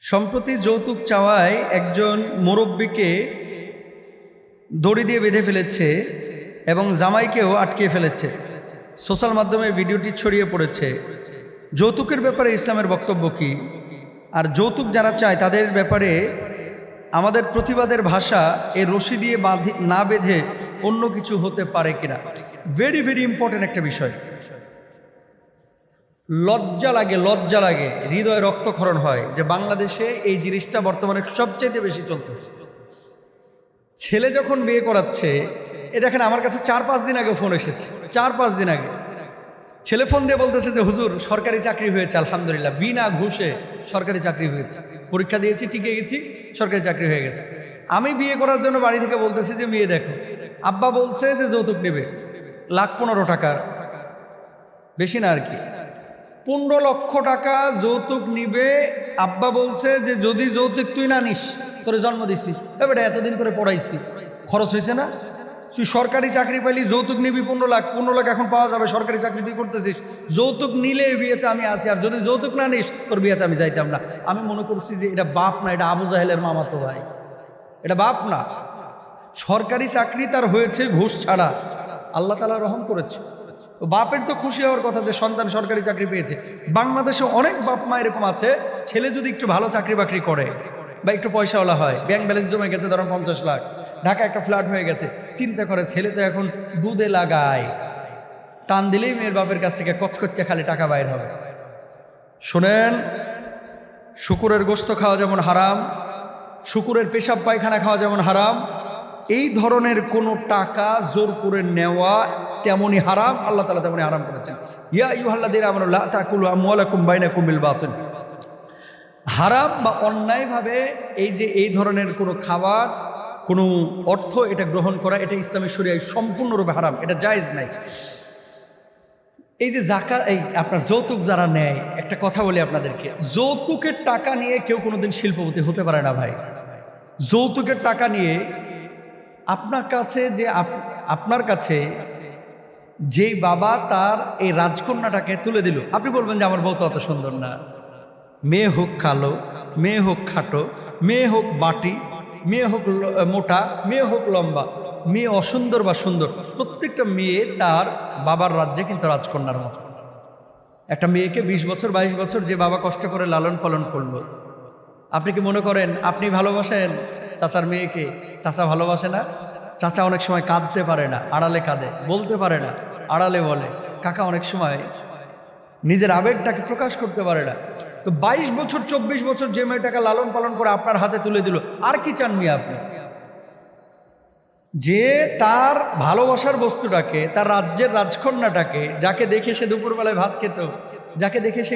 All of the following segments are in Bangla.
সম্প্রতি যৌতুক চাওয়ায় একজন মুরব্বীকে দড়ি দিয়ে বেঁধে ফেলেছে এবং জামাইকেও আটকে ফেলেছে। সোশ্যাল মাধ্যমে ভিডিওটি ছড়িয়ে পড়েছে। যৌতুকের ব্যাপারে ইসলামের বক্তব্য কি, আর যৌতুক যারা চায় তাদের ব্যাপারে আমাদের প্রতিবাদের ভাষা এই রশি দিয়ে না বেঁধে অন্য কিছু হতে পারে কিনা। ভেরি ভেরি ইম্পর্টেন্ট একটা বিষয়। লজ্জা লাগে, হৃদয়ে রক্তক্ষরণ হয় যে বাংলাদেশে এই জিনিসটা বর্তমানে সবচেয়ে বেশি চলতেছে। ছেলে যখন বিয়ে করাচ্ছে, এ দেখেন আমার কাছে 4-5 দিন আগে ফোন এসেছে। 4-5 দিন আগে ছেলে ফোন দিয়ে বলতেছে যে হুজুর সরকারি চাকরি হয়েছে, আলহামদুলিল্লাহ, বিনা ঘুষে সরকারি চাকরি হয়েছে, পরীক্ষা দিয়েছি, টিকে গেছি, সরকারি চাকরি হয়ে গেছে। আমি বিয়ে করার জন্য বাড়ি থেকে বলতেছি যে মেয়ে দেখো, আব্বা বলছে যে যৌতুক নেবে 1,15,00,000 টাকার, বেশি না আর কি, 15 লক্ষ টাকা যৌতুক নিবে। আব্বা বলছে যে যদি যৌতুক তুই না নিস তোরে জন্ম দিছি, এবারে এতদিন তোরে পড়াইছি, খরচ হয়েছে না, তুই সরকারি চাকরি পাইলি, যৌতুক নিবি 15 লাখ, 15 লাখ এখন পাওয়া যাবে, সরকারি চাকরি তুই করতেছিস, যৌতুক নিলে বিয়েতে আমি আসি, আর যদি যৌতুক না নিস তোর বিয়েতে আমি যাইতাম না। আমি মনে করছি যে এটা বাপ না, এটা আবু জাহেলের মামাতো ভাই, এটা বাপ না। সরকারি চাকরি তার হয়েছে ঘুষ ছাড়া, আল্লাহ তাআলা রহম করেছে। বাপের তো খুশি হওয়ার কথা যে সন্তান সরকারি চাকরি পেয়েছে। বাংলাদেশে অনেক বাপ মা এরকম আছে, ছেলে যদি একটু ভালো চাকরি বাকরি করে বা একটু পয়সাওয়ালা হয়, ব্যাংক ব্যালেন্স জমে গেছে ধরুন 50 লাখ, ঢাকা একটা ফ্ল্যাট হয়ে গেছে, চিন্তা করে ছেলে তো এখন দুধে লাগায়, টান দিলেই মেয়ের বাপের কাছ থেকে কচকচ্ছে খালি টাকা বাইর হবে। শোনেন, শুকুরের গোশত খাওয়া যেমন হারাম, শুকুরের পেশাব পায়খানা খাওয়া যেমন হারাম, এই ধরনের কোনো টাকা জোর করে নেওয়া তেমনই হারাম। আল্লাহ তাআলা তেমনই হারাম করেছেন। ইয়া আইয়ুহাল্লাযীনা আমানু লা তাকুলু আমওয়ালাকুম বাইনাকুম বিল বাতিল। হারাম বা অন্যায়ভাবে এই ধরনের কোনো খাবার, কোনো অর্থ এটা গ্রহণ করা, এটা ইসলামী শরীয়তে সম্পূর্ণরূপে হারাম, এটা জায়েজ নাই। এই যে যাকাত, এই আপনার যৌতুক যারা নেয়, একটা কথা বলি আপনাদেরকে, যৌতুকের টাকা নিয়ে কেউ কোনোদিন শিল্পপতি হতে পারে না ভাই। যৌতুকের টাকা নিয়ে আপনার কাছে যেই বাবা তার এই রাজকন্যাটাকে তুলে দিল, আপনি বলবেন যে আমার বউ তো অত সুন্দর না, মেয়ে হোক কালো, মেয়ে হোক খাটো, মেয়ে হোক বাটি, মেয়ে হোক মোটা, মেয়ে হোক লম্বা, মেয়ে অসুন্দর বা সুন্দর, প্রত্যেকটা মেয়ে তার বাবার রাজ্যে কিন্তু রাজকন্যার মতো। একটা মেয়েকে 20 বছর 22 বছর যে বাবা কষ্ট করে লালন পালন করলো, আপনি কি মনে করেন আপনি ভালোবাসেন চাচার মেয়েকে? চাচা ভালোবাসে না? চাচা অনেক সময় কাঁদতে পারে না, আড়ালে কাঁদে, বলতে পারে না, আড়ালে বলে। কাকা অনেক সময় নিজের আবেগটাকে প্রকাশ করতে পারে না। তো 22 বছর 24 বছর যে মেয়েটাকে লালন পালন করে আপনার হাতে তুলে দিল, আর কি চান মিয়া আপনি? যে তার ভালোবাসার বস্তুটাকে, তার রাজ্যের রাজকন্যাটাকে, যাকে দেখে সে দুপুরবেলায় ভাত খেত, যাকে দেখে সে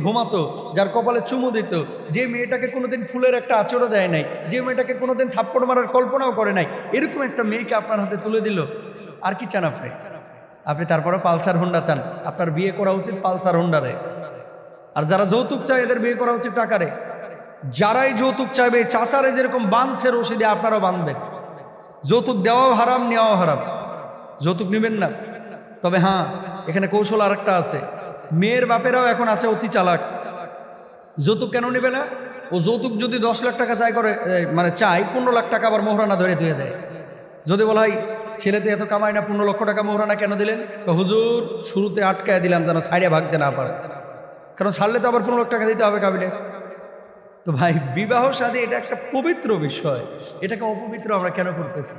ঘুমাতো, যার কপালে চুমু দিত, যে মেয়েটাকে কোনোদিন ফুলের একটা আঁচড়ও দেয় নাই, যে মেয়েটাকে কোনোদিন থাপ্পড় মারার কল্পনাও করে নাই, এরকম একটা মেয়েকে আপনার হাতে তুলে দিল, আর কি চান আপনি? আপনি তারপরে পালসার হোন্ডা চান। আপনার বিয়ে করা উচিত পালসার হোন্ডারে। আর যারা যৌতুক চায় এদের বিয়ে করা উচিত টাকারে। যারাই যৌতুক চাইবে, চাচারে যেরকম বাঁধছে রশি দিয়ে আপনারাও বাঁধবেন। যৌতুক দেওয়াও হারাম, নেওয়াও হারাম, যৌতুক নেবেন না। তবে হ্যাঁ, এখানে কৌশল আরেকটা আছে। মেয়ের বাপেরাও এখন আছে অতি চালাক। যৌতুক কেন নেবে না? ও যৌতুক যদি 10 লাখ টাকা চাই করে, মানে চাই 15 লাখ টাকা আবার মোহরানা ধরে ধুয়ে দেয়। যদি বলা হয় ছেলে তো এত কামায় না, 15 লক্ষ টাকা মোহরানা কেন দিলেন? হুজুর শুরুতে আটকায় দিলাম যেন ছাইড়ে ভাগতে না পারে, কারণ ছাড়লে তো আবার 15 লাখ টাকা দিতে হবে কাবিলে। তো ভাই, বিবাহ শাদী এটা একটা পবিত্র বিষয়, এটাকে অপবিত্র আমরা কেন করতেছি?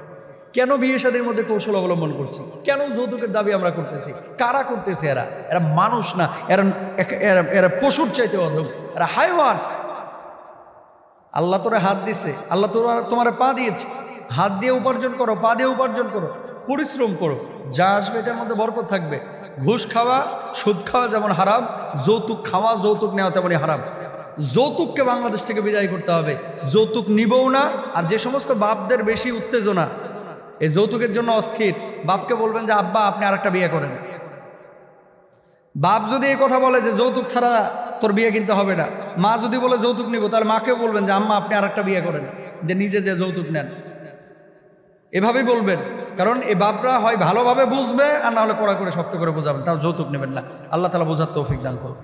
কেন বিয়ে শাদীর মধ্যে কৌশল অবলম্বন করছি? কেন যৌতুকের দাবি আমরা করতেছি? কারা করতেছে? এরা মানুষ না, এরা পশুর চাইতে অধম, এরা হায়ওয়ান। আল্লাহ তোরে হাত দিছে, আল্লাহ তোমার পা দিয়েছে, হাত দিয়ে উপার্জন করো, পা দিয়ে উপার্জন করো, পরিশ্রম করো, যা আসবে এটার মধ্যে বরকত থাকবে। ঘুষ খাওয়া, সুদ খাওয়া যেমন হারাম, যৌতুক খাওয়া, যৌতুক নেওয়া তেমনই হারাম। যৌতুককে বাংলাদেশ থেকে বিদায় করতে হবে, যৌতুক নিবও না। আর যে সমস্ত বাপদের বেশি উত্তেজনা এই যৌতুকের জন্য অস্থির, বাপকে বলবেন যে আব্বা আপনি আরেকটা বিয়ে করেন। বাপ যদি এই কথা বলে যে যৌতুক ছাড়া তোর বিয়ে কিনতে হবে না, মা যদি বলে যৌতুক নিব, তাহলে মাকেও বলবেন যে আম্মা আপনি আরেকটা বিয়ে করেন, যে নিজে যে যৌতুক নেন। এভাবেই বলবেন, কারণ এই বাপরা হয় ভালোভাবে বুঝবে, আর না হলে কড়া করে শক্ত করে বোঝাবেন, তাও যৌতুক নেবেন না। আল্লাহ তাআলা বোঝার তৌফিক দান করুন।